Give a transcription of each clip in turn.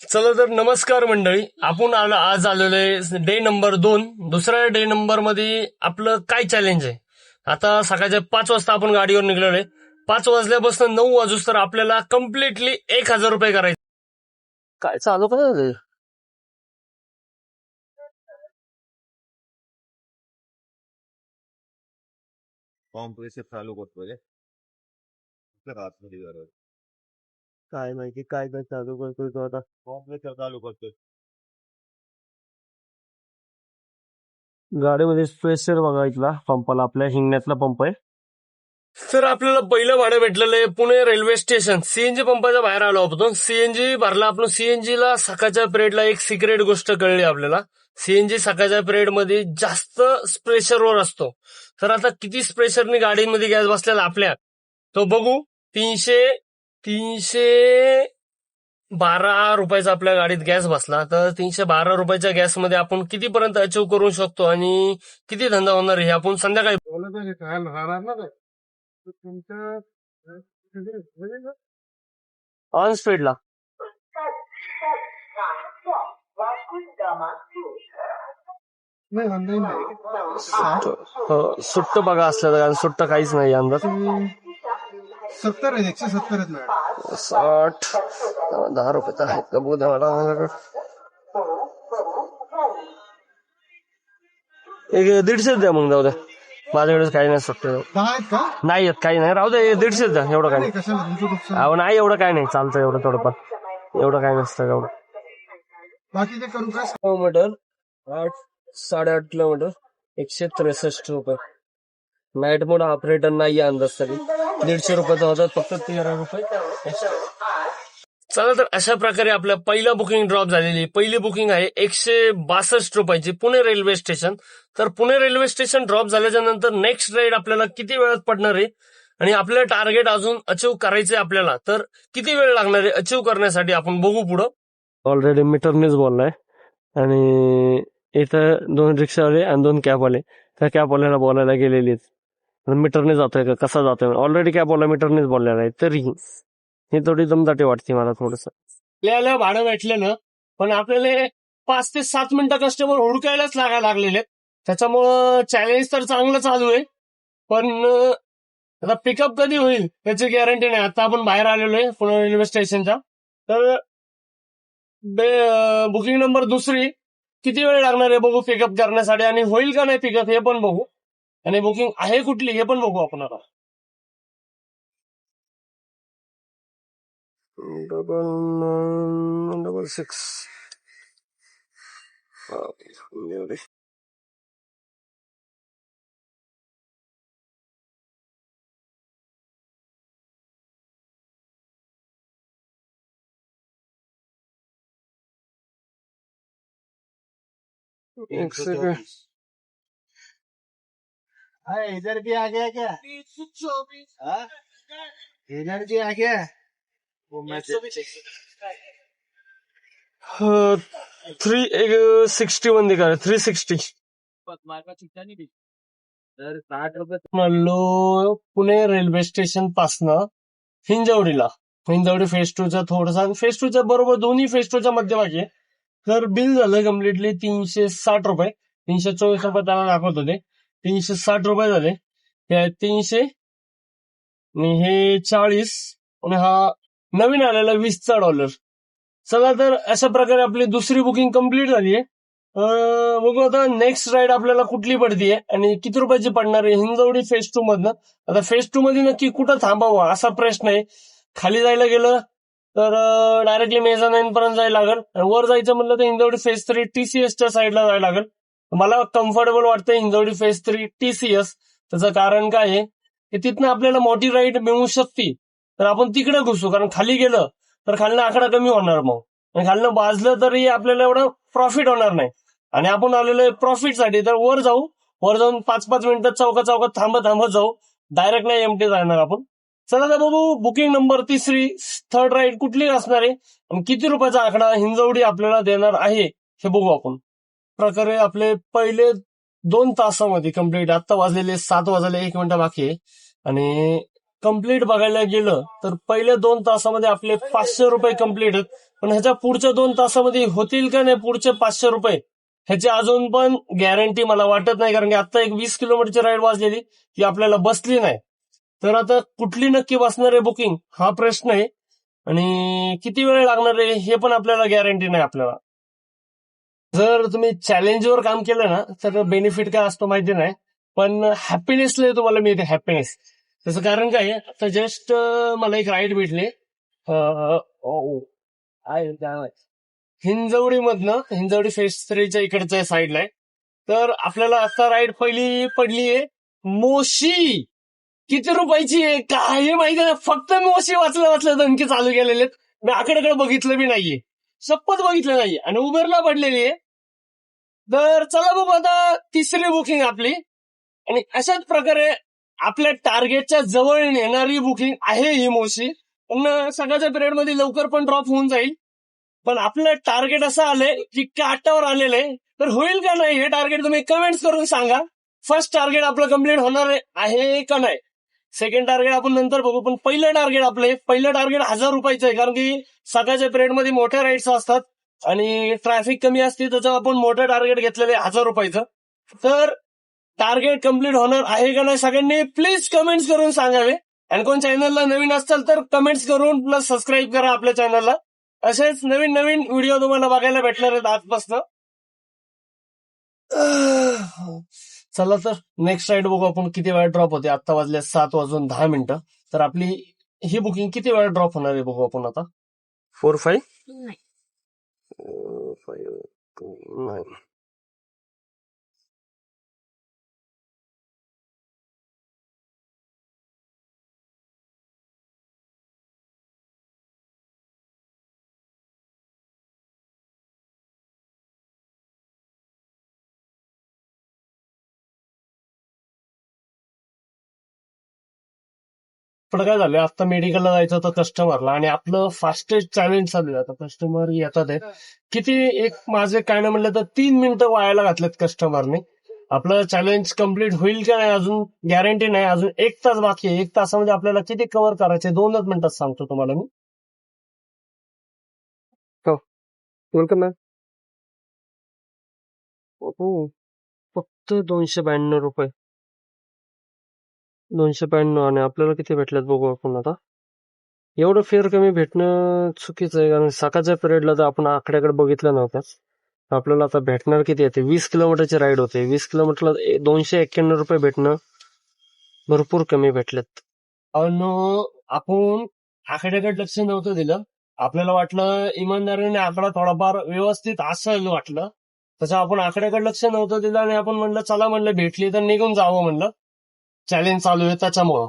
चला तर नमस्कार मंडळी. आपण आज आलेलो आहे डे नंबर 2. दुसऱ्या डे नंबर मध्ये आपलं काय चॅलेंज आहे. आता सकाळच्या 5 वाजता आपण गाडीवर निघलेलो आहे. 5 वाजल्यापासून 9 वाजूस तर आपल्याला कम्प्लिटली 1,000 रुपये करायचे. काय चालू काय कॉम्प्रेसर चालू करतो रे आतमध्ये गरज काय माहिती काय काय चालू करतोय तो आता. कॉम्प्रेसर चालू करतोय. गाडीमध्ये स्पेशल बघा इथला पंपाला आपल्या हिंगण्यातला पंप आहे. तर आपल्याला पहिलं भाडं भेटलेलं आहे पुणे रेल्वे स्टेशन. सीएनजी पंपाच्या बाहेर आलो आपण. सीएनजी भरला आपण. सीएनजी ला सकाळच्या पिरियडला एक सिक्रेट गोष्ट कळली आपल्याला. सीएनजी सकाळच्या पिरियड मध्ये जास्त प्रेशरवर असतो. तर आता किती प्रेशरने गाडीमध्ये गॅस बसलेला आपल्या तो बघू. 312 रुपयाचा आपल्या गाडीत गॅस बसला. तर 312 रुपयाच्या गॅसमध्ये आपण कितीपर्यंत अचीव करू शकतो आणि किती धंदा होणार हे आपण संध्याकाळी ऑन स्पीडला सुट्ट बघा असलं कारण सुट्ट काहीच नाही अंदाज. 70 आहे, 170 आहेत मॅडम. 60 10 रुपये तर आहेत का बघू द्या मला. एक 150 द्या मग. जाऊ द्या माझ्याकडेच काही नाही सुट्ट. 10 आहेत का? नाही येत काही नाही. राहू दे 150 द्या. एवढं काही नाही. कशाला तुमचं नुकसान? अहो नाही एवढं काय नाही. चालतं एवढं थोडंफार. एवढं काय नसतं एवढं. बाकी ते करू का? किलोमीटर 8.5 किलोमीटर 163 रुपये. नाईट मोड ऑपरेटर नाही अंदाज तरी 150 रुपयाचा होता. फक्त 13 रुपये. चला तर अशा प्रकारे आपल्या पहिला बुकिंग ड्रॉप झालेली. पहिली बुकिंग आहे 162 रुपयाची पुणे रेल्वे स्टेशन. तर पुणे रेल्वे स्टेशन ड्रॉप झाल्याच्या नंतर नेक्स्ट राईड आपल्याला किती वेळात पडणार आहे आणि आपलं टार्गेट अजून अचीव करायचंय आपल्याला. तर किती वेळ लागणार आहे अचीव करण्यासाठी आपण बघू पुढं. ऑलरेडी मीटरनेच बोललाय आणि इथं 2 रिक्षावाले आणि 2 कॅबवाले. त्या कॅबवाल्याला बोलायला गेलेलीच मीटरने जातोय का कसा जातोय. ऑलरेडी कॅबवाला मीटरनेच बोललेला आहे. तरी ही थोडी दमदाटी वाटते मला थोडस. आपल्याला भाडं भेटलेलं पण आपल्याला 5 ते 7 मिनिटं कस्टमर हुडकायलाच लागायला लागलेले. त्याच्यामुळं चॅलेंज तर चांगलं चालू आहे पण आता पिकअप कधी होईल त्याची गॅरंटी नाही. आता आपण बाहेर आलेलो आहे पुणे रेल्वे स्टेशनच्या. तर बुकिंग नंबर 2 किती वेळ लागणार आहे बघू पिकअप करण्यासाठी आणि होईल का नाही पिकअप हे पण बघू. आणि बुकिंग आहे कुठली हे पण बघू आपण. आता 9966 एक सेकंड. इधर भी आ गया क्या? 324 इधर भी आ गया वो मैसेज 361 दिखा रहा है. 360 तर 60 रुपये. म्हणलो पुणे रेल्वे स्टेशन पासनं हिंजवडीला. हिंजवडी फेज 2चा थोडासा फेज 2च्या बरोबर दोन्ही फेज 2च्या मध्यभागी आहे. तर बिल झालं कम्प्लिटली 360 रुपये. 324 रुपये त्याला दाखवत होते. 360 रुपये झाले. हे 300 आणि हे 40 आणि हा नवीन आलेला $20. चला तर अशा प्रकारे आपली दुसरी बुकिंग कम्प्लीट झाली आहे. बघू आता नेक्स्ट राईड आपल्याला कुठली पडतीये आणि किती रुपयाची पडणार आहे. हिंजवडी फेज 2 मधनं. आता फेज 2 मध्ये नक्की कुठं थांबावं असा प्रश्न आहे. खाली जायला गेलं तर डायरेक्टली मेझानाईन पर्यंत जायला लागेल आणि वर जायचं म्हणलं तर हिंजवडी फेज 3 टीसीएसच्या साईडला जायला लागेल. मला कम्फर्टेबल वाटतं हिंजवडी फेज 3 टीसीएस. त्याचं कारण काय आहे की तिथनं आपल्याला मोठी राईड मिळू शकते. तर आपण तिकडे घुसू कारण खाली गेलं तर खालनं आकडा कमी होणार मग आणि खालनं बाजलं तरी आपल्याला एवढं प्रॉफिट होणार नाही. आणि आपण आलेलो प्रॉफिटसाठी तर वर जाऊ. वर जाऊन 5-5 मिनिटात चौकात थांबत जाऊ. डायरेक्ट नाही एमटी जाणार आपण. चला तर बघू बुकिंग नंबर 3 थर्ड राईड कुठली असणार आहे आणि किती रुपयाचा आकडा हिंजवडी आपल्याला देणार आहे हे बघू आपण. प्रकारे आपले पहिले 2 तासामध्ये कम्प्लीट. आता वाजलेले 7 वाजले 1 मिनिट बाकी आहे आणि कम्प्लीट बघायला गेलं तर पहिल्या 2 तासामध्ये आपले 500 रुपये कम्प्लीट आहेत. पण ह्याच्या पुढच्या 2 तासामध्ये होतील का नाही पुढचे 500 रुपये ह्याची अजून पण गॅरंटी मला वाटत नाही, कारण की आता एक 20 किलोमीटरची राईड वाजलेली ती आपल्याला बसली नाही. तर आता कुठली नक्की बसणार आहे बुकिंग हा प्रश्न आहे, आणि किती वेळ लागणार आहे हे पण आपल्याला गॅरंटी नाही आपल्याला. जर तुम्ही चॅलेंजवर काम केलं ना तर बेनिफिट काय असतो माहिती नाही, पण हॅपीनेस लय तुम्हाला मिळते, हॅपीनेस. त्याचं कारण काय आहे, आता जस्ट मला एक राईड भेटली हिंजवडी फेज 3च्या इकडच्या साईडला आहे. तर आपल्याला आता राईड पहिली पडली आहे मोशी. किती रुपयाची आहे काय माहिती नाही, फक्त मोशी वाचलं धमकी चालू केलेले. मी आकडेकडे बघितलं बी नाहीये, शपथ बघितलं नाहीये, आणि उबेरला पडलेली आहे. तर चला बघू आता तिसरी बुकिंग आपली, आणि अशाच प्रकारे आपल्या टार्गेटच्या जवळ येणारी बुकिंग आहे ही मोशी. पण सकाळच्या पिरियड मध्ये लवकर पण ड्रॉप होऊन जाईल. पण आपलं टार्गेट असं आलंय की काटावर आलेलं आहे, तर होईल का नाही हे टार्गेट तुम्ही कमेंट्स करून सांगा. फर्स्ट टार्गेट आपलं कम्प्लीट होणार आहे का नाही, सेकंड टार्गेट आपण नंतर बघू. पण पहिलं टार्गेट 1000 रुपयाचं आहे, कारण की सकाळच्या पिरियड मध्ये मोठ्या राईड्स असतात आणि ट्रॅफिक कमी असते, त्याचं आपण मोठं टार्गेट घेतलेलं आहे 1000 रुपयाचं. तर टार्गेट कम्प्लीट होणार आहे का नाही सगळ्यांनी प्लीज कमेंट्स करून सांगावे. आणि कोण चॅनलला नवीन असाल तर कमेंट्स करून प्लस सबस्क्राईब करा आपल्या चॅनलला. असेच नवीन नवीन व्हिडिओ तुम्हाला बघायला भेटणार आहेत आजपासून. चला तर नेक्स्ट राईड बघू आपण किती वेळा ड्रॉप होते. आता वाजले 7:10. तर आपली ही बुकिंग किती वेळा ड्रॉप होणार आहे बघू आपण आता. 4-5 5-9. पण काय झालं, आता मेडिकलला जायचं होतं कस्टमरला, आणि आपलं फास्टेस्ट चॅलेंज चालू आहे. आता कस्टमर येतात आहे किती, एक माझे काय नाही म्हणलं तर 3 मिनिटं वायाला घातलेत कस्टमरने. आपलं चॅलेंज कम्प्लीट होईल का नाही अजून गॅरंटी नाही. अजून 1 तास बाकी आहे. 1 तासामध्ये आपल्याला किती कव्हर करायचे 2च मिनिटात सांगतो तुम्हाला मी. Welcome ma'am. फक्त 292 रुपये. 292, आणि आपल्याला किती भेटल्यात बघू आपण आता. एवढं फेअर कमी भेटणं चुकीचं आहे, कारण सकाळच्या पिरियडला तर आपण आकड्याकडे बघितलं नव्हतं. आपल्याला आता भेटणार किती येते, 20 किलोमीटरची राईड होते. 20 किलोमीटरला 291 रुपये भेटणं भरपूर कमी भेटलेत. आपण आकड्याकडे लक्ष नव्हतं दिलं. आपल्याला वाटलं इमानदारीने आकडा थोडाफार व्यवस्थित असेल वाटलं, तसं आपण आकड्याकडे लक्ष नव्हतं दिलं, आणि आपण म्हणलं चला म्हणलं भेटली तर निघून जावं म्हणलं. चॅलेंज चालू आहे त्याच्यामुळं.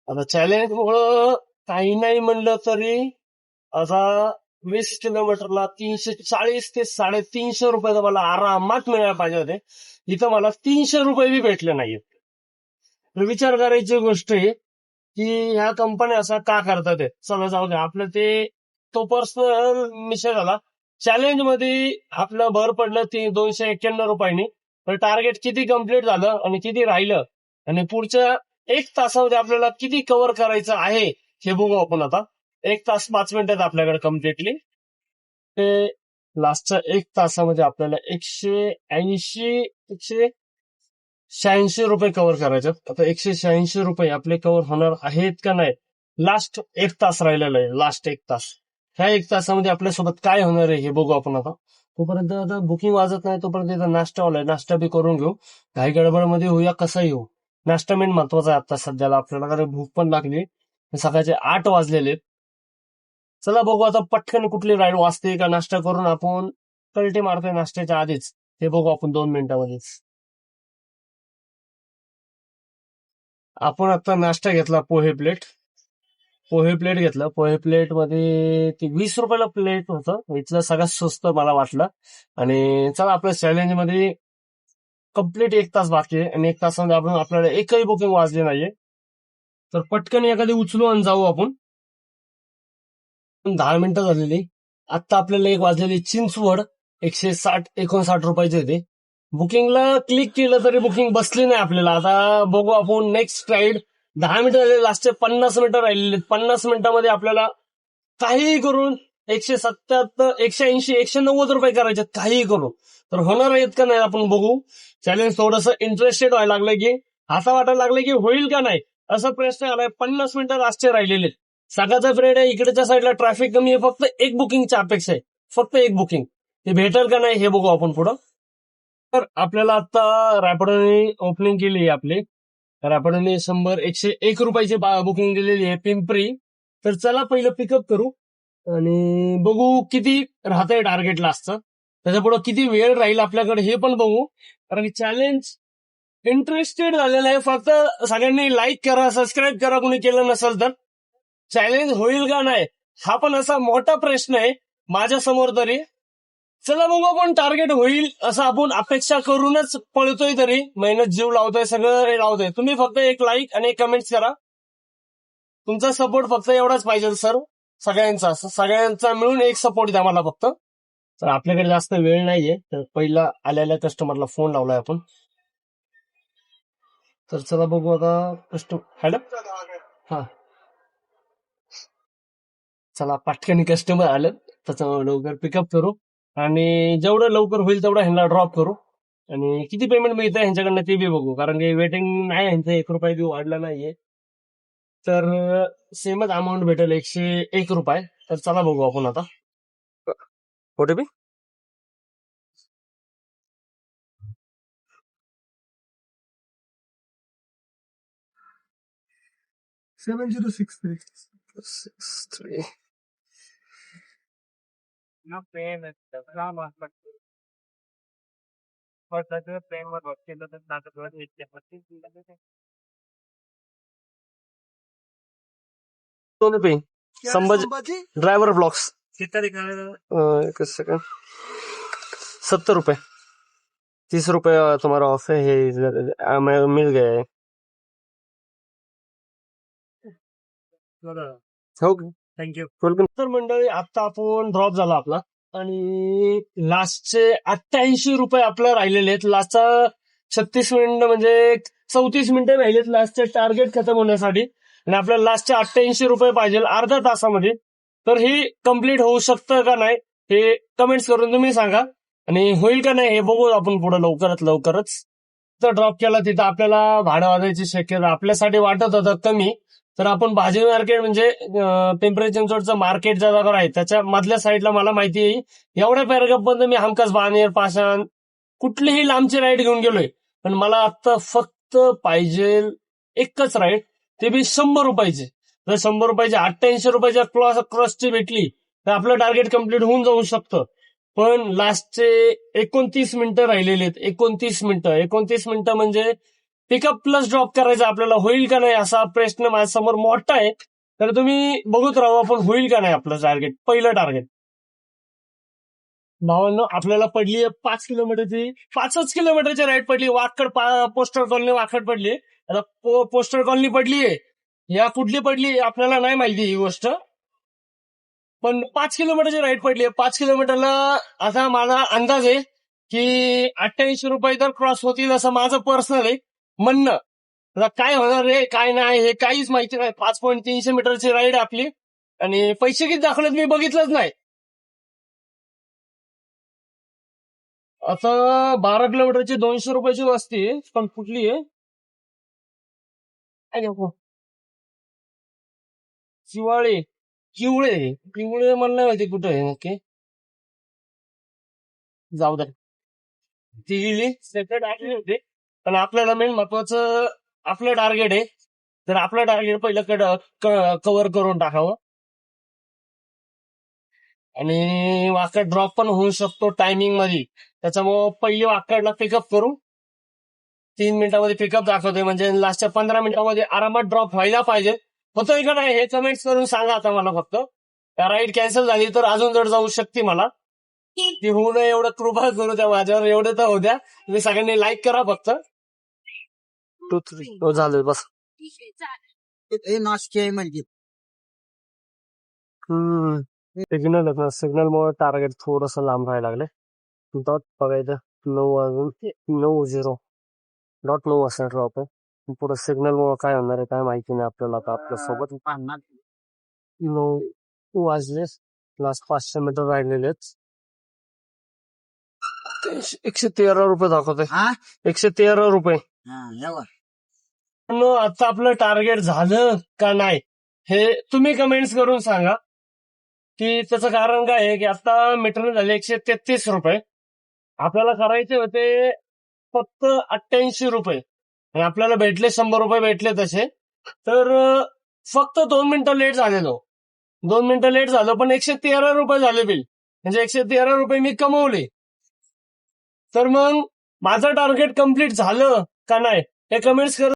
आता चॅलेंज मुळे काही नाही म्हणलं तरी आता 20 किलोमीटरला 340 ते 350 रुपये तर मला आरामात मिळायला पाहिजे होते. इथं मला 300 रुपये बी भेटले नाहीत. विचार करायची गोष्ट आहे की ह्या कंपन्या असा का करतात. चला जाऊ दे, आपलं तो पर्सनल विषय झाला. चॅलेंज मध्ये आपलं भर पडलं 291 रुपयांनी. तर टार्गेट किती कम्प्लीट झालं आणि किती राहिलं, आणि पुढच्या 1 तासामध्ये आपल्याला किती कव्हर करायचं आहे हे बघू आपण आता. 1 तास 5 मिनिटात आपल्याकडे कम्प्लिटली. ते लास्टच्या 1 तासामध्ये आपल्याला 186 रुपये कव्हर करायचे. आता 186 रुपये आपले कव्हर होणार आहेत का नाही. लास्ट 1 तास राहिलेला आहे, लास्ट 1 तास. ह्या 1 तासामध्ये आपल्यासोबत काय होणार आहे हे बघू आपण आता. तोपर्यंत आता बुकिंग वाजत नाही तोपर्यंत इथं नाश्ता आलाय, नाश्ता बी करून घेऊ. काही गडबडमध्ये होऊया कसाही होऊ. नाश्ता मेन महत्वाचा आहे आता सध्याला आपल्याला, कारण भूक पण लागली. सकाळचे 8 वाजलेले. चला बघू आता पटकन कुठली राईड वाजते का. नाश्ता करून आपण कल्टी मारतोय नाश्त्याच्या आधीच, हे बघू आपण 2 मिनिटांमध्येच. आपण आता नाश्ता घेतला, पोहे प्लेट घेतला. पोहे प्लेट मध्ये ती 20 रुपयाला प्लेट होतं. इथलं सगळ्यात स्वस्त मला वाटलं. आणि चला आपल्या चॅलेंज मध्ये कम्प्लीट 1 तास बाकी आहे, आणि 1 तासामध्ये आपल्याला एकही बुकिंग वाजली नाहीये. तर पटकन एखादी उचलू आणि जाऊ आपण. 10 मिनिटं झालेली. आता आपल्याला 1 वाजलेली. चिंचवड 159 रुपयाचे होते. बुकिंगला क्लिक केलं तरी बुकिंग बसली नाही आपल्याला. आता बघू आपण नेक्स्ट राईड 10 मिनिटं झाले, लास्टचे 50 मिनिटं राहिलेले. 50 मिनिटांमध्ये आपल्याला काहीही करून 177, 180, 190 रुपये करायचे, काहीही करू. तर होणार आहेत का नाही आपण बघू. चॅलेंज थोडंसं इंटरेस्टेड व्हायला लागलं की असं वाटायला लागलं की होईल का नाही असा प्रश्न आलाय. 50 मिनिटं लास्टचे राहिलेले. सकाळचा पिरियड आहे, इकडच्या साईडला ट्रॅफिक कमी आहे, फक्त एक बुकिंगची अपेक्षा आहे, फक्त एक बुकिंग. ते भेटेल का नाही हे बघू आपण पुढं. तर आपल्याला आता रॅपिडोने ओपनिंग केली आहे आपली. रॅपिडोने 101 रुपयाची बुकिंग दिलेली आहे पिंपरी. तर चला पहिलं पिकअप करू आणि बघू किती राहतंय टार्गेट लास्टचं. त्याच्या पुढे किती वेळ राहील आपल्याकडे हे पण बघू. कारण की चॅलेंज इंटरेस्टेड झालेलं आहे. फक्त सगळ्यांनी लाईक करा, सबस्क्राईब करा कोणी केलं नसेल तर. चॅलेंज होईल का नाही हा पण असा मोठा प्रश्न आहे माझ्या समोर तरी. चला बघू आपण टार्गेट होईल असं आपण अपेक्षा करूनच पळतोय, तरी मेहनत जीव लावतोय, सगळं लावतोय. तुम्ही फक्त एक लाईक आणि एक कमेंट्स करा. तुमचा सपोर्ट फक्त एवढाच पाहिजे सर, सगळ्यांचा मिळून एक सपोर्ट द्या मला फक्त. तर आपल्याकडे जास्त वेळ नाहीये, तर पहिला आलेल्या कस्टमरला फोन लावलाय आपण. तर चला बघू आता. हॅलो, हा चला पटकन कस्टमर आलं त्याच्यामुळे लवकर पिकअप करू आणि जेवढं लवकर होईल तेवढं ह्यांना ड्रॉप करू. आणि किती पेमेंट मिळतं ह्यांच्याकडनं ते बी बघू, कारण की वेटिंग नाही, ह्यांचं 1 रुपया बी वाढला नाहीये. तर सेमच अमाऊंट भेटेल, 101 रुपये. तर चला बघू आपण आता. ओटीपी 7063. दोनों पे संभाजी ड्राइवर ब्लॉक्स कितना दिखा रहा है? एक सेकंड. 70 रुपए. 30 रुपए तुम्हारा ऑफ है, मिल गया है. हो, थँक्यू, वेलकम. तर मंडळी आता आपण ड्रॉप झाला आपला आणि लास्टचे 88 रुपये आपल्याला राहिलेले आहेत. लास्टचा 36 मिनिटं म्हणजे 34 मिनिटं राहिलेत लास्टचे टार्गेट खतम होण्यासाठी आणि आपल्याला लास्टचे 88 रुपये पाहिजे अर्ध्या तासामध्ये. तर हे कम्प्लीट होऊ शकतं का नाही हे कमेंट्स करून तुम्ही सांगा आणि होईल का नाही हे बघू आपण पुढे लवकरच. तर ड्रॉप केला तिथं आपल्याला भाडं वाजायची शक्यता आपल्यासाठी वाटत होतं कमी. तर आपण भाजी मार्केट म्हणजे पिंपरी चिंचवडचं मार्केट ज्या जागा आहे त्याच्या मधल्या साईडला मला माहिती आहे एवढ्या पॅरेग्राफ पर्यंत मी हमखास बाणेर, पाषाण कुठलीही लांबची राईड घेऊन गेलोय. पण मला आता फक्त पाहिजे एकच राईड, ते बी 100 रुपयाची. जर 100 रुपयाची 88 रुपयाच्या क्रॉसची भेटली तर आपलं टार्गेट कम्प्लीट होऊन जाऊ शकतं. पण लास्टचे 29 मिनिटं राहिलेले आहेत. 29 मिनिटं म्हणजे पिकअप प्लस ड्रॉप करायचं आपल्याला. होईल का नाही असा प्रश्न माझ्यासमोर मोठा आहे. तर तुम्ही बघत राहू आपण होईल का नाही आपलं टार्गेट. पहिलं टार्गेट भावांनो आपल्याला पडली आहे 5 किलोमीटरची राईड पडली. वाकड पोस्टर कॉलनी वाकड पडली. आता पोस्टर कॉलनी पडलीये, या कुठली पडली आपल्याला नाही माहिती ही गोष्ट. पण 5 किलोमीटरची राईड पडली आहे. 5 किलोमीटरला असा माझा अंदाज आहे की 88 रुपये तर क्रॉस होतील असं माझं पर्सनल आहे म्हणणं. आता काय होणार रे काय नाही हे काहीच माहिती नाही. 5.300 मीटरची राईड आपली आणि पैसे किती दाखवलेत मी बघितलंच नाही. आता 12 किलोमीटरची 200 रुपयाची वस्ती आहे. पण कुठली आहे किवळे मला नाही माहिती कुठं आहे नक्की. जाऊ दे ती गेली सेपरेट आली होती. पण आपल्याला मेन महत्वाचं आपलं टार्गेट आहे. तर आपलं टार्गेट पहिलं कव्हर करून टाकावं आणि वाकड ड्रॉप पण होऊ शकतो टायमिंग मध्ये. त्याच्यामुळं पहिले वाकडला पिकअप करू. 3 मिनिटांमध्ये पिकअप दाखवतोय म्हणजे लास्टच्या 15 मिनिटांमध्ये आरामात ड्रॉप व्हायला पाहिजे. होतोय का नाही हे कमेंट्स करून सांगा आता मला फक्त. राईड कॅन्सल झाली तर अजून जड जाऊ शकते मला. ती होऊ नये एवढं कृपा करू द्या माझ्यावर, एवढं तर होऊ द्या. तुम्ही सगळ्यांनी लाईक करा फक्त. 2 3 झालं बस. नाश्ते म्हणजे सिग्नलमुळे टार्गेट थोडस लांब राहायला लागले. डॉट बघायचं 9 वाजून 9:09 असं ड्रॉप आहे. पुढे सिग्नल मुळे काय होणार आहे काय माहिती नाही आपल्याला. आता आपल्या सोबत 9 वाजले, लास्ट 500 मीटर राहिलेले आहेत. 113 रुपये दाखवते. 113 रुपये. पण आता आपलं टार्गेट झालं का नाही हे तुम्ही कमेंट्स करून सांगा, की त्याचं कारण काय आहे की आता मीटर झाले 133 रुपये, आपल्याला करायचे होते फक्त 88 रुपये आणि आपल्याला भेटले 100 रुपये भेटले तसे. तर फक्त 2 मिनिटं लेट झालेलो, 2 मिनिटं लेट झालो, पण 113 रुपये झाले बिल, म्हणजे 113 रुपये मी कमवले. तर मग माझं टार्गेट कम्प्लीट झालं का नाही हे कमेंट्स करून